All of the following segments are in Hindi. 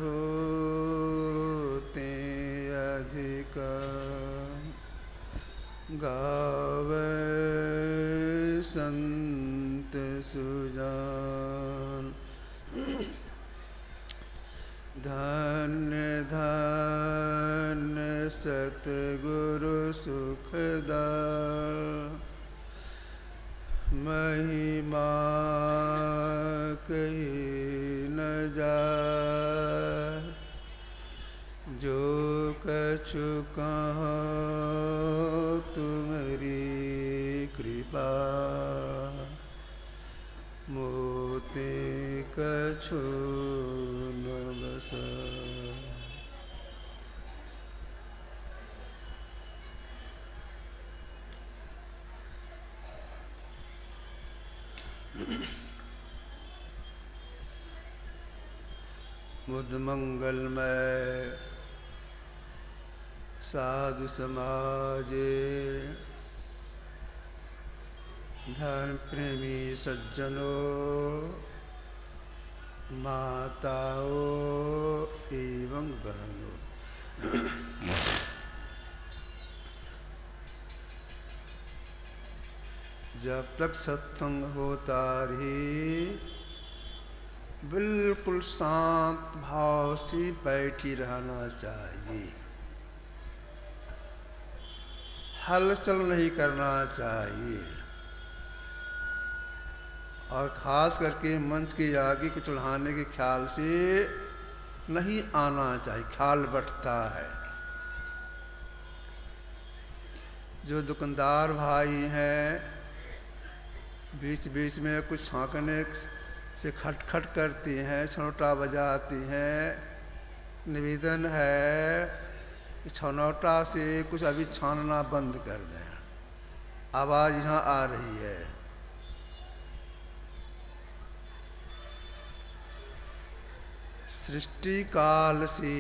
होते अधिक गावे संत सुजान। धन्य धन्य सतगुरु सुखदायक, महिमा कही न जाए। जो कछु कहो तुम्हारी कृपा, मोते कछु न बसा। मुद मंगलमय साधु समाजे, धर्म प्रेमी सज्जनों, माताओं एवं बहनों, जब तक सत्संग होता रही बिल्कुल शांत भाव से बैठी रहना चाहिए। हलचल नहीं करना चाहिए और खास करके मंच के आगे को चढ़ाने के ख्याल से नहीं आना चाहिए, ख्याल बढ़ता है। जो दुकानदार भाई हैं बीच बीच में कुछ छांकने से खटखट करती हैं, छनौटा बजाती हैं, निवेदन है कि छनौटा से कुछ अभी छानना बंद कर दें, आवाज़ यहाँ आ रही है। सृष्टि काल से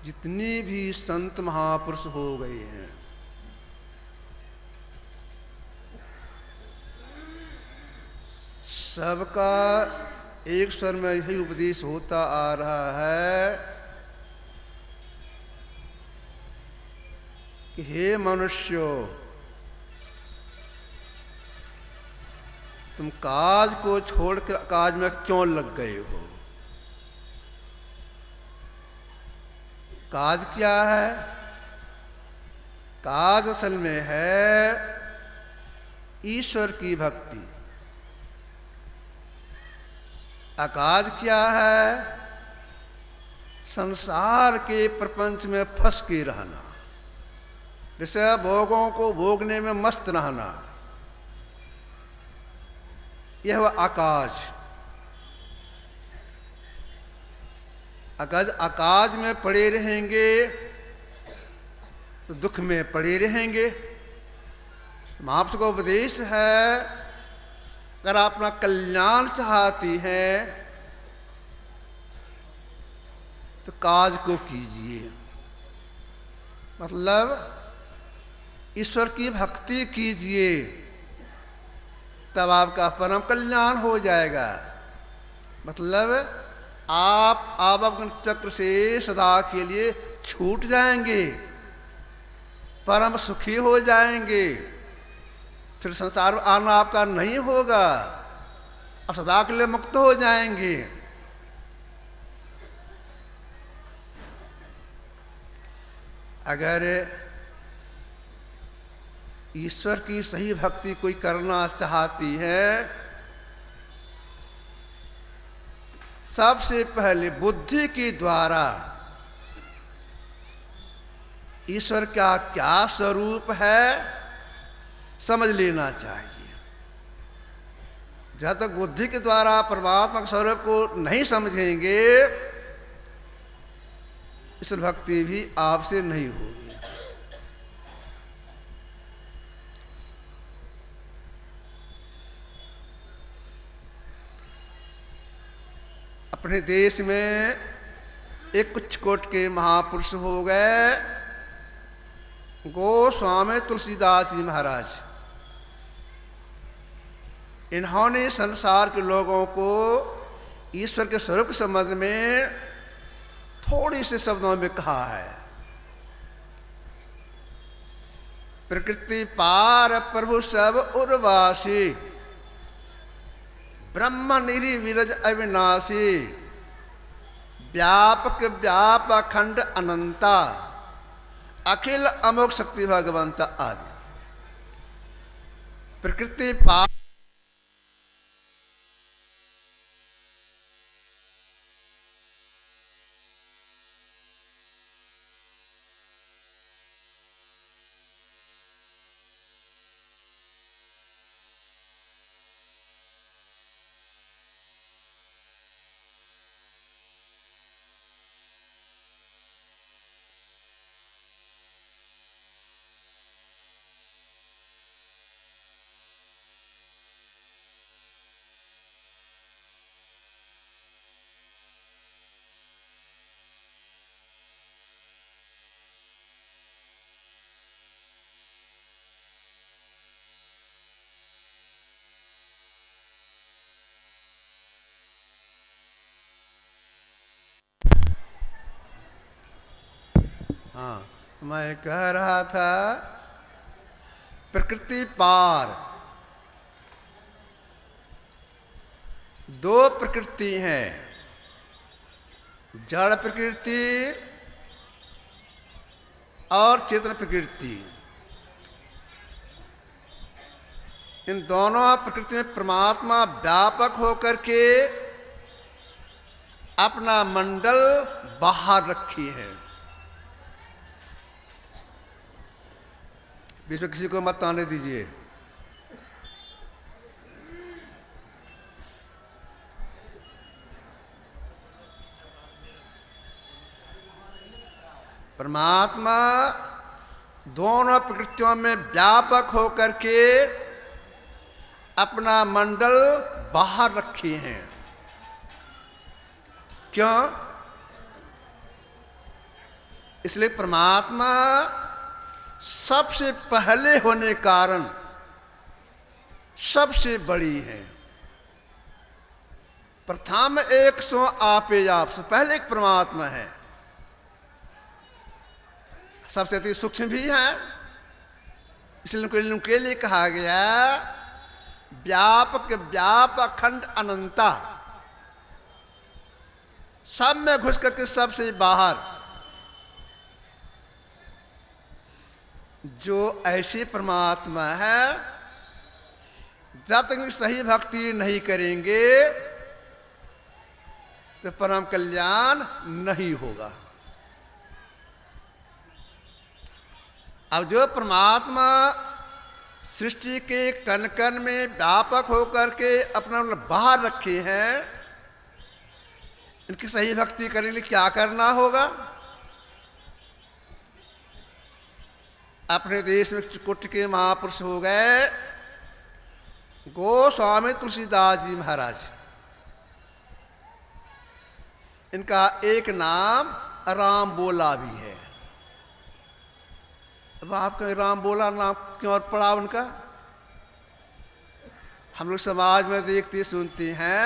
जितने भी संत महापुरुष हो गए हैं, सबका एक स्वर में यही उपदेश होता आ रहा है कि हे मनुष्यों, तुम काज को छोड़कर काज में क्यों लग गए हो? काज क्या है? काज असल में है ईश्वर की भक्ति। अकाज क्या है? संसार के प्रपंच में फंस के रहना, विषय भोगों को भोगने में मस्त रहना, यह वह अकाज। अगर अकाज में पड़े रहेंगे तो दुख में पड़े रहेंगे। महापुरुष का उपदेश है, अगर आप अपना कल्याण चाहती हैं तो काज को कीजिए, मतलब ईश्वर की भक्ति कीजिए, तब आपका परम कल्याण हो जाएगा। मतलब आप आवर्तन चक्र से सदा के लिए छूट जाएंगे, परम सुखी हो जाएंगे, फिर संसार में आना आपका नहीं होगा, अब सदा के लिए मुक्त हो जाएंगे। अगर ईश्वर की सही भक्ति कोई करना चाहती है, सबसे पहले बुद्धि के द्वारा ईश्वर का क्या स्वरूप है समझ लेना चाहिए। जब तक बुद्धि के द्वारा परमात्मा के स्वरूप को नहीं समझेंगे, ईश्वर भक्ति भी आपसे नहीं होगी। अपने देश में एक कुछ कोट के महापुरुष हो गए, गोस्वामी तुलसीदास जी महाराज। इन्होंने संसार के लोगों को ईश्वर के स्वरूप के संबंध में थोड़ी से शब्दों में कहा है। प्रकृति पार प्रभु सब उर्वासी, ब्रह्म निरी विरज अविनाशी, व्यापक व्याप अखंड अनंता, अखिल अमोघ शक्ति भगवंत आदि। प्रकृति पार हाँ, मैं कह रहा था प्रकृति पार दो प्रकृति हैं, जड़ प्रकृति और चेतन प्रकृति। इन दोनों प्रकृति में परमात्मा व्यापक होकर के अपना मंडल बाहर रखी है। बीच में किसी को मत आने दीजिए। परमात्मा दोनों प्रकृतियों में व्यापक होकर के अपना मंडल बाहर रखी हैं। क्यों? इसलिए परमात्मा सबसे पहले होने कारण सबसे बड़ी है। प्रथम एक सो आपे आप, से पहले एक परमात्मा है, सबसे अति सूक्ष्म भी है। इसलिए उनके लिए कहा गया व्यापक व्याप अखंड अनंता, सब में घुस करके सबसे बाहर। जो ऐसे परमात्मा है, जब तक सही भक्ति नहीं करेंगे तो परम कल्याण नहीं होगा। अब जो परमात्मा सृष्टि के कण कण में व्यापक होकर के अपना बाहर रखे हैं, इनकी सही भक्ति करने के लिए क्या करना होगा? अपने देश में कुट के महापुरुष हो गए गोस्वामी तुलसीदास जी महाराज। इनका एक नाम राम बोला भी है। अब आपका राम बोला नाम क्यों और पड़ा उनका? हम लोग समाज में देखते सुनते हैं,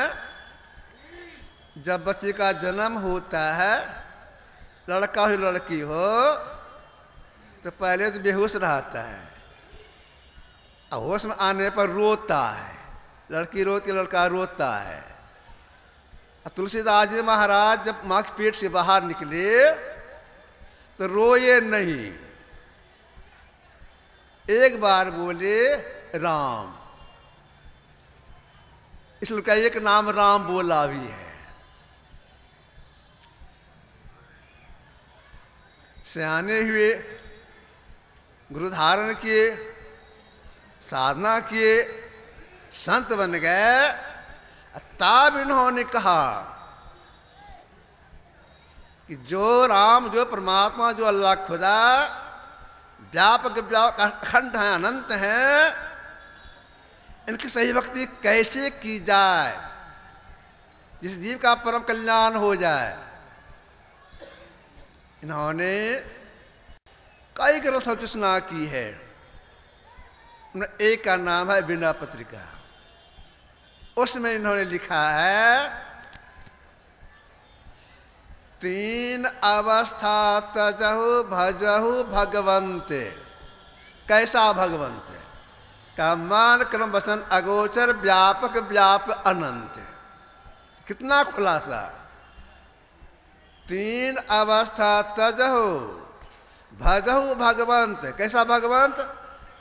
जब बच्चे का जन्म होता है, लड़का हो लड़की हो, तो पहले तो बेहोश रहता है, और होश में आने पर रोता है। लड़की रोती, लड़का रोता है। तुलसीदास जी महाराज जब माँ के पेट से बाहर निकले तो रोए नहीं, एक बार बोले राम। इसलिए का एक नाम राम बोला भी है। सियाने हुए, गुरु धारण किए, साधना किए, संत बन गए, तब इन्होंने कहा कि जो राम, जो परमात्मा, जो अल्लाह खुदा व्यापक अखंड हैं, अनंत हैं, इनकी सही भक्ति कैसे की जाए जिस जीव का परम कल्याण हो जाए। इन्होंने कई ग्रंथों की रचना की है। एक का नाम है विनय पत्रिका। उसमें इन्होंने लिखा है तीन अवस्था तजहु भजहु भगवंत। कैसा भगवंत? का मान क्रम वचन अगोचर व्यापक व्याप अनंत। कितना खुलासा। तीन अवस्था तजहु भजहु भगवंत। कैसा भगवंत?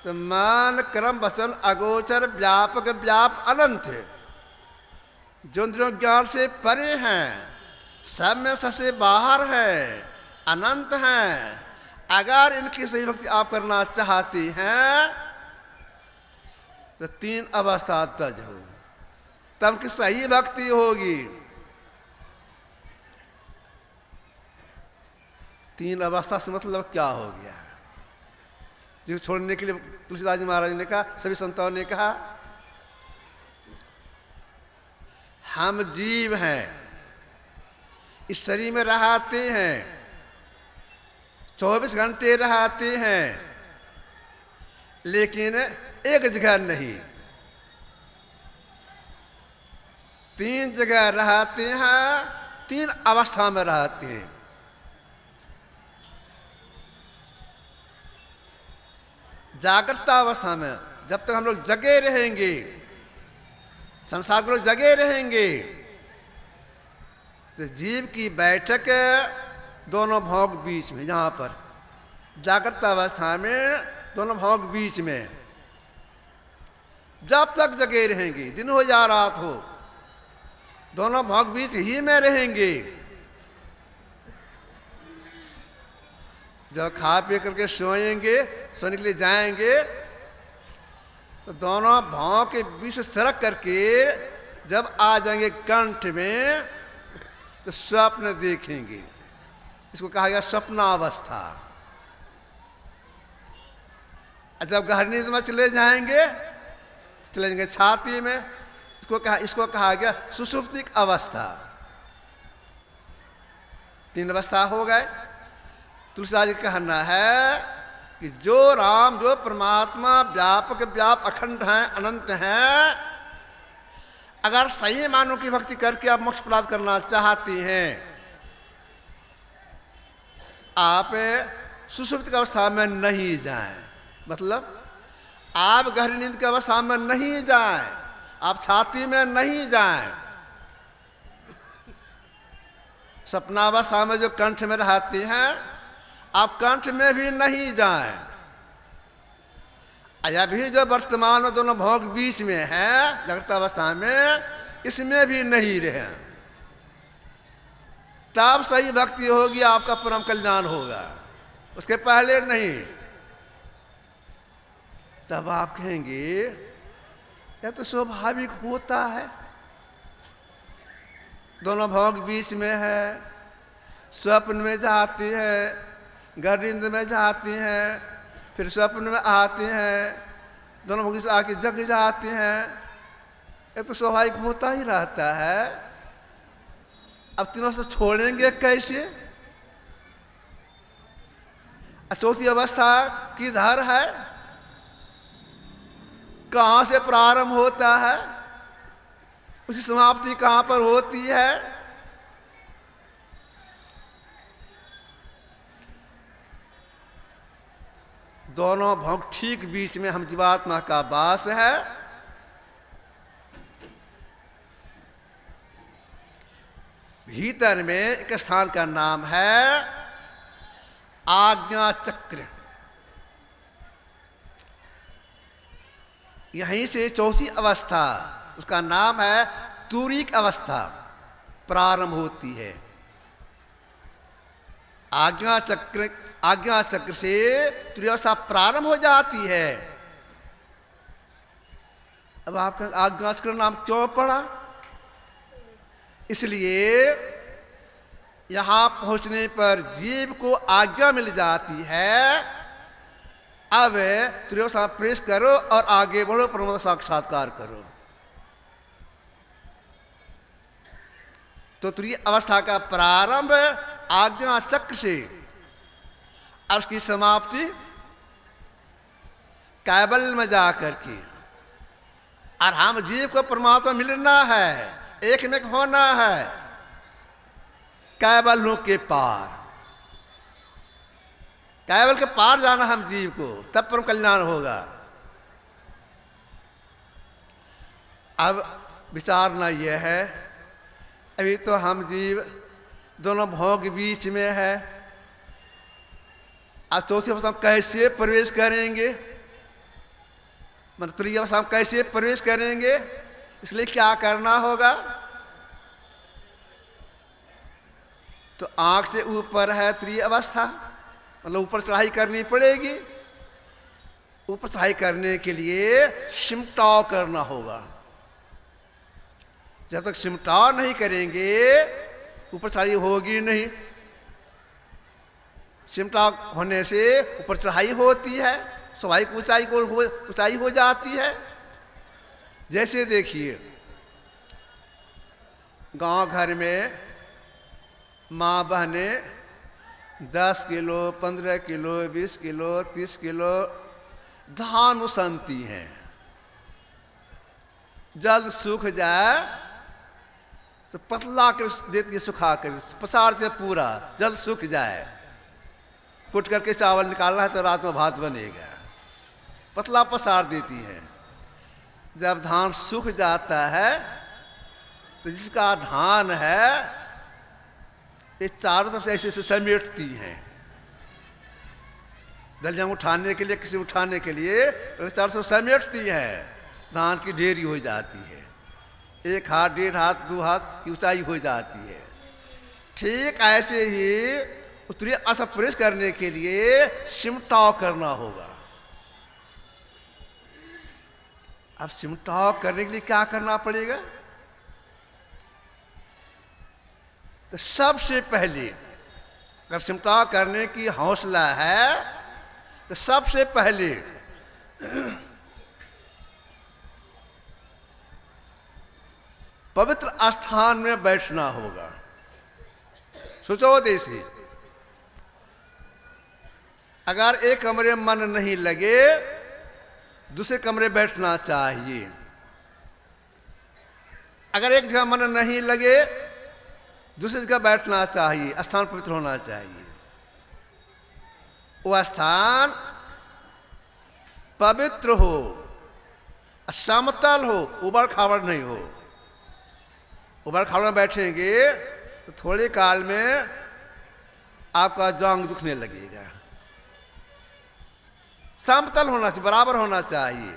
तो मान क्रम वचन अगोचर व्यापक व्याप अनंत, जो इंद्रियों ज्ञान से परे हैं, सब में सबसे बाहर है, अनंत हैं। अगर इनकी सही भक्ति आप करना चाहती हैं तो तीन अवस्था तज हो, तब की सही भक्ति होगी। तीन अवस्था से मतलब क्या हो गया? जो छोड़ने के लिए तुलसीदास जी महाराज ने कहा, सभी संतों ने कहा, हम जीव हैं, इस शरीर में रहते हैं, 24 घंटे रहते हैं, लेकिन एक जगह नहीं, तीन जगह रहते हैं, तीन अवस्था में रहते हैं। जागृत अवस्था में जब तक हम लोग जगे रहेंगे, संसार के लोग जगे रहेंगे, तो जीव की बैठक दोनों भोग बीच में, यहाँ पर जागृत अवस्था में दोनों भोग बीच में, जब तक जगे रहेंगे, दिन हो या रात हो, दोनों भोग बीच ही में रहेंगे। जब खा पी करके सोएंगे, सोने के लिए जाएंगे, तो दोनों भावों के बीच से सरक करके जब आ जाएंगे कंठ में, तो स्वप्न देखेंगे। इसको कहा गया स्वप्नावस्था। जब गहरी नींद में चले जाएंगे, चले जाएंगे छाती में, इसको कहा गया सुषुप्तिक अवस्था। तीन अवस्था हो गए। तुलसीदास जी का कहना है कि जो राम, जो परमात्मा व्यापक व्याप अखंड हैं, अनंत हैं, अगर सही मानव की भक्ति करके आप मोक्ष प्राप्त करना चाहती हैं, आप सुषुप्त अवस्था में नहीं जाएं। मतलब आप गहरी नींद की अवस्था में नहीं जाएं, आप छाती में नहीं जाएं, सपनावस्था में जो कंठ में रहती हैं, आप कंठ में भी नहीं जाएं। अभी जो वर्तमान में दोनों भोग बीच में है, जागृत अवस्था में, इसमें भी नहीं रहे, तब सही भक्ति होगी, आपका परम कल्याण होगा। उसके पहले नहीं। तब आप कहेंगे यह तो स्वाभाविक होता है, दोनों भोग बीच में है, स्वप्न में जाती है, गहरी नींद में जाती हैं, फिर स्वप्न में आती हैं, दोनों भोग से आके जग जाती हैं, ये तो स्वाभाविक होता ही रहता है। अब तीनों से छोड़ेंगे कैसे? चौथी अवस्था किधर है? कहाँ से प्रारंभ होता है? उसकी समाप्ति कहाँ पर होती है? दोनों भोग ठीक बीच में हम जीवात्मा का वास है। भीतर में एक स्थान का नाम है आज्ञा चक्र। यहीं से चौथी अवस्था, उसका नाम है तूरिक अवस्था, प्रारंभ होती है। आज्ञा चक्र से तूरिक अवस्था प्रारंभ हो जाती है। अब आपका आज्ञा चक्र नाम क्यों पड़ा? इसलिए यहां पहुंचने पर जीव को आज्ञा मिल जाती है, अब तूरिक अवस्था प्रवेश करो और आगे बढ़ो, परमात्मा साक्षात्कार करो। तो तूरिक अवस्था का प्रारंभ आज्ञा चक्र से और उसकी समाप्ति कैवल्य में जाकर के। और हम जीव को परमात्मा मिलना है, एक में होना है। कैवलों के पार, कैवल के पार जाना हम जीव को, तब परम कल्याण होगा। अब विचारना यह है, अभी तो हम जीव दोनों भोग के बीच में है। अब चौथी अवस्था में कैसे प्रवेश करेंगे, मतलब तुरीय अवस्था में कैसे प्रवेश करेंगे, इसलिए क्या करना होगा? तो आंख से ऊपर है तुरीय अवस्था, मतलब ऊपर चढ़ाई करनी पड़ेगी। ऊपर चढ़ाई करने के लिए सिमटाव करना होगा। जब तक सिमटाव नहीं करेंगे ऊपर चढ़ाई होगी नहीं। सिमटाव होने से ऊपर चढ़ाई होती है, स्वाभाविक ऊंचाई हो जाती है। जैसे देखिए गांव घर में माँ बहनें 10 किलो 15 किलो 20 किलो 30 किलो धान उसनती हैं। जल्द सूख जाए तो पतला कर देती है, सुखा कर पसारते पूरा, जल्द सूख जाए। कुट करके चावल निकालना है तो रात में भात बनेगा, पतला पसार देती है। जब धान सूख जाता है तो जिसका धान है ये चारों तरफ से ऐसे समेटती हैं। डलियां उठाने के लिए, किसी उठाने के लिए तो चारों तरफ समेटती है, धान की ढेरी हो जाती है। 1 हाथ 1.5 हाथ 2 हाथ की ऊंचाई हो जाती है। ठीक ऐसे ही उत्तरीय अवस्था प्रवेश करने के लिए सिमटाव करना होगा। अब सिमटाव करने के लिए क्या करना पड़ेगा? तो सबसे पहले अगर सिमटाव करने की हौसला है तो सबसे पहले पवित्र स्थान में बैठना होगा। सोचो देसी, अगर एक कमरे में मन नहीं लगे दूसरे कमरे बैठना चाहिए। अगर एक जगह मन नहीं लगे दूसरी जगह बैठना चाहिए। स्थान पवित्र होना चाहिए। वह स्थान पवित्र हो, समतल हो, उबड़ खाबड़ नहीं हो। उबड़ खाबड़ में बैठेंगे तो थोड़े काल में आपका जांग दुखने लगेगा। समतल होना चाहिए, बराबर होना चाहिए।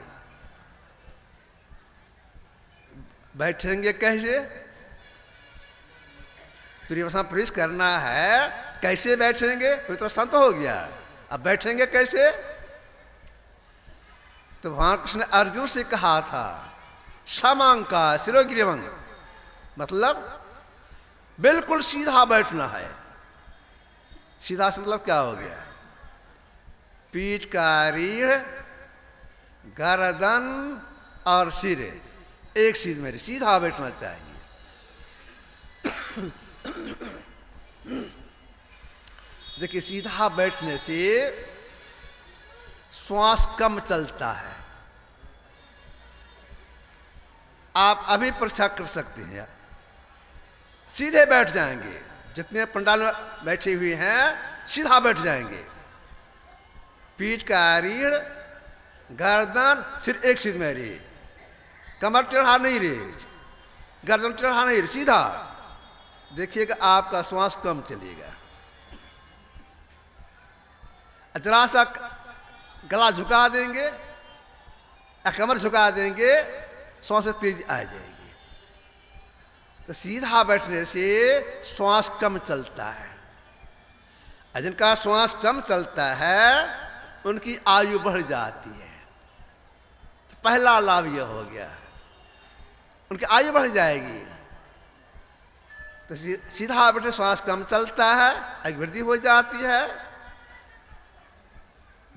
बैठेंगे कैसे? तुरीय अवस्था में प्रवेश करना है, कैसे बैठेंगे? पवित्र संत हो गया, अब बैठेंगे कैसे? तो भगवान कृष्ण ने अर्जुन से कहा था समांका शिरोग्रीवं, मतलब बिल्कुल सीधा बैठना है। सीधा से मतलब क्या हो गया? पीठ का रीढ़, गर्दन और सिर एक सीध में सीधा बैठना चाहिए। देखिए सीधा बैठने से श्वास कम चलता है। आप अभी परीक्षा कर सकते हैं। सीधे बैठ जाएंगे, जितने पंडाल में बैठे हुए हैं सीधा बैठ जाएंगे। पीठ का रीढ़, गर्दन, सिर एक सीध में रहे, कमर टेढ़ा नहीं रहे, गर्दन टेढ़ा नहीं रहे, सीधा। देखिएगा आपका श्वास कम चलेगा। जरा सा गला झुका देंगे या कमर झुका देंगे, श्वास में तेज आ जाएगी। तो सीधा बैठने से श्वास कम चलता है। जिनका श्वास कम चलता है उनकी आयु बढ़ जाती है। तो पहला लाभ यह हो गया, उनकी आयु बढ़ जाएगी। तो सीधा बैठे श्वास कम चलता है, आयु वृद्धि हो जाती है।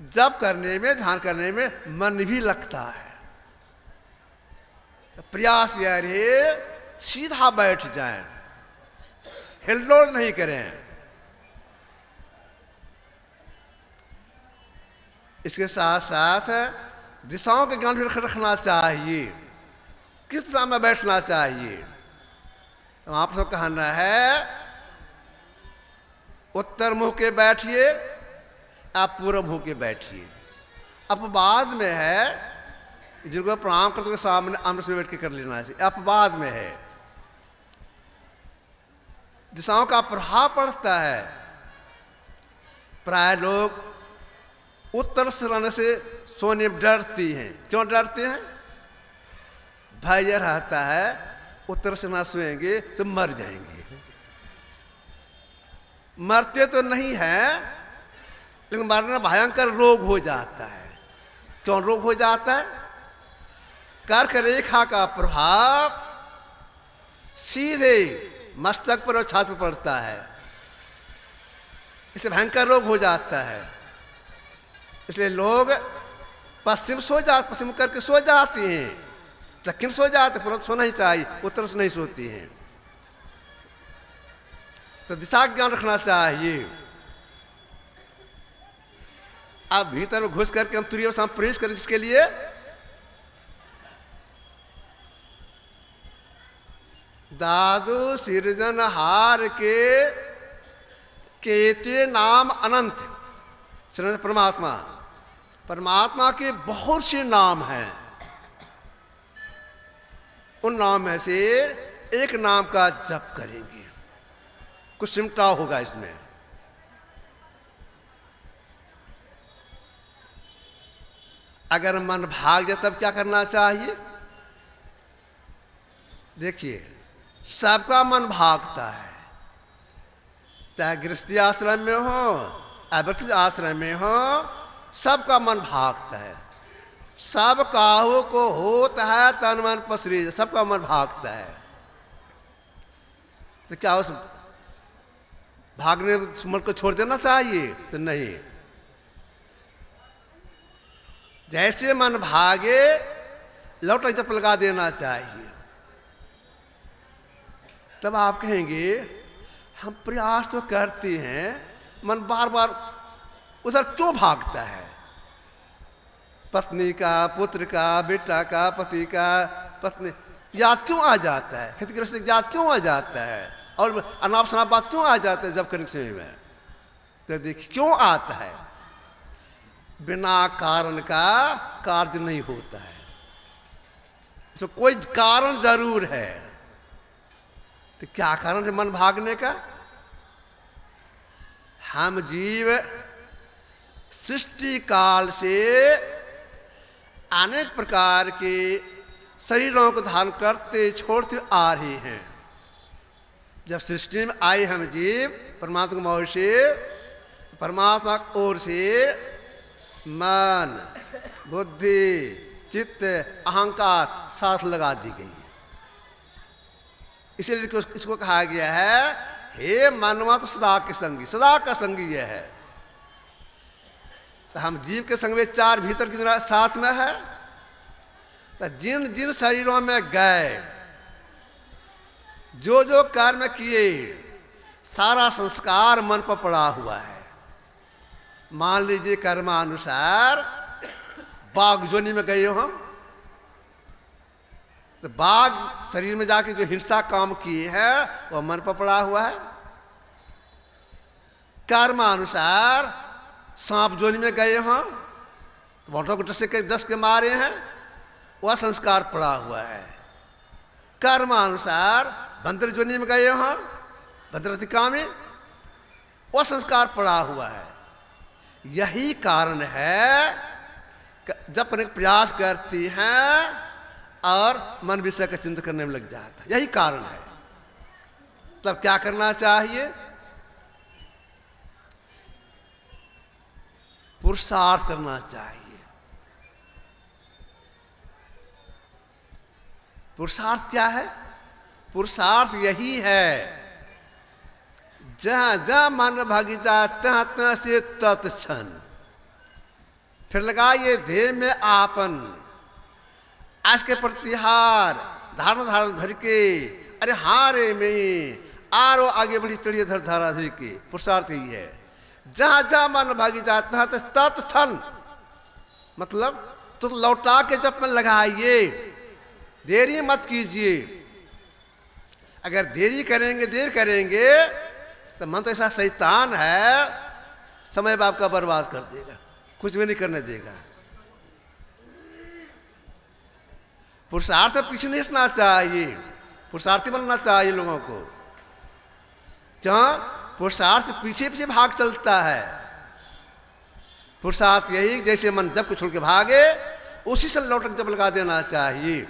जप करने में, ध्यान करने में मन भी लगता है। तो प्रयास यह रहे सीधा बैठ जाएं, हिलडोल नहीं करें। इसके साथ साथ दिशाओं के ज्ञान भी रखना चाहिए, किस दिशा में बैठना चाहिए। तो आप सबको कहना है उत्तर मुंह के बैठिए, आप पूर्व मुंह के बैठिए। अपवाद में है, जिनको प्रणाम करते हुए सामने आमने से बैठ के कर लेना चाहिए, अपवाद में है। दिशाओं का प्रभाव पड़ता है। प्राय लोग उत्तर से रहने से सोने में डरती हैं। क्यों डरते हैं? भय यह रहता है उत्तर से ना सोएंगे तो मर जाएंगे। मरते तो नहीं है, लेकिन मरना भयंकर रोग हो जाता है। क्यों रोग हो जाता है? कर्क रेखा का प्रभाव सीधे मस्तक पर और छाती पर पड़ता है, इससे भयंकर रोग हो जाता है। इसलिए लोग पश्चिम करके सो जाते हैं, दक्षिण सो जाते, परंतु सोना ही चाहिए, उत्तर से नहीं सोती हैं। तो दिशा ज्ञान रखना चाहिए। अब भीतर में घुस करके हम तुरीय साम प्रवेश करें, जिसके लिए दादु सृजनहार के केते नाम अनंत। परमात्मा, परमात्मा के बहुत से नाम हैं। उन नाम में से एक नाम का जप करेंगे, कुछ सिमटा होगा इसमें। अगर मन भाग जाए तब क्या करना चाहिए? देखिए, सबका मन भागता है, चाहे गृहस्थी आश्रम में हो, अव्यक्त आश्रम में हो, सबका मन भागता है। सब काहू को होता है तन मन पसरी, सबका मन भागता है। तो क्या उस भागने मन को छोड़ देना चाहिए? तो नहीं। जैसे मन भागे लौटा जप लगा देना चाहिए। तब आप कहेंगे हम प्रयास तो करते हैं, मन बार बार उधर क्यों भागता है? पत्नी का, पुत्र का, बेटा का, पति का, पत्नी याद क्यों आ जाता है? खेती गृहस्थ याद क्यों आ जाता है? और अनाप शनाप बात क्यों आ जाता है जब करने के समय में? तो देखिए क्यों आता है। बिना कारण का कार्य नहीं होता है, इसमें कोई कारण जरूर है। तो क्या कारण है मन भागने का? हम जीव सृष्टि काल से अनेक प्रकार के शरीरों को धारण करते छोड़ते आ रहे हैं। जब सृष्टि में आए हम जीव परमात्मा की मौज से, तो परमात्मा की ओर से मन, बुद्धि, चित्त, अहंकार साथ लगा दी गई। इसीलिए इसको कहा गया है, हे मनवा तो सदा के संगी, सदा का संगी यह है। तो हम जीव के संग में चार भीतर की तरह साथ में है। तो जिन जिन शरीरों में गए, जो जो कर्म किए, सारा संस्कार मन पर पड़ा हुआ है। मान लीजिए कर्मानुसार बाघ जोनी में गए हो हम, तो बाघ शरीर में जाके जो हिंसा काम किए हैं वह मन पर पड़ा हुआ है। कर्मानुसार सांप जोनी में गए हम, तो वोटों को डस के मारे हैं, वह संस्कार पड़ा हुआ है। कर्मानुसार बंदर जोनी में गए हम, बंदरतिका में, वह संस्कार पड़ा हुआ है। यही कारण है जब अनेक प्रयास करती हैं और मन विषय का चिंतन करने में लग जाता है, यही कारण है। तब क्या करना चाहिए? पुरुषार्थ करना चाहिए। पुरुषार्थ क्या है? पुरुषार्थ यही है, जहां जहां मन भागी जाए तहाँ तहाँ से तत्क्षण। फिर लगाइए ध्येय में आपन, आज के प्रतिहार धारण धर के, अरे हारे में आरो आगे बढ़ी चढ़िए धर धारा धर के। पुरुषार्थ यही है, जहां जहां मन भागी जाए तहाँ तत्क्षण, मतलब तो लौटा के जब में लगाइए, देरी मत कीजिए। अगर देर करेंगे तो मन तो ऐसा शैतान है, समय बाप का बर्बाद कर देगा, कुछ भी नहीं करने देगा। पुरुषार्थ से पीछे नहीं हटना चाहिए, पुरुषार्थी बनना चाहिए लोगों को। जहाँ पुरुषार्थ पीछे पीछे भाग चलता है, पुरुषार्थ यही जैसे मन जब को छोड़ के भागे उसी से लौटक जब लगा देना चाहिए।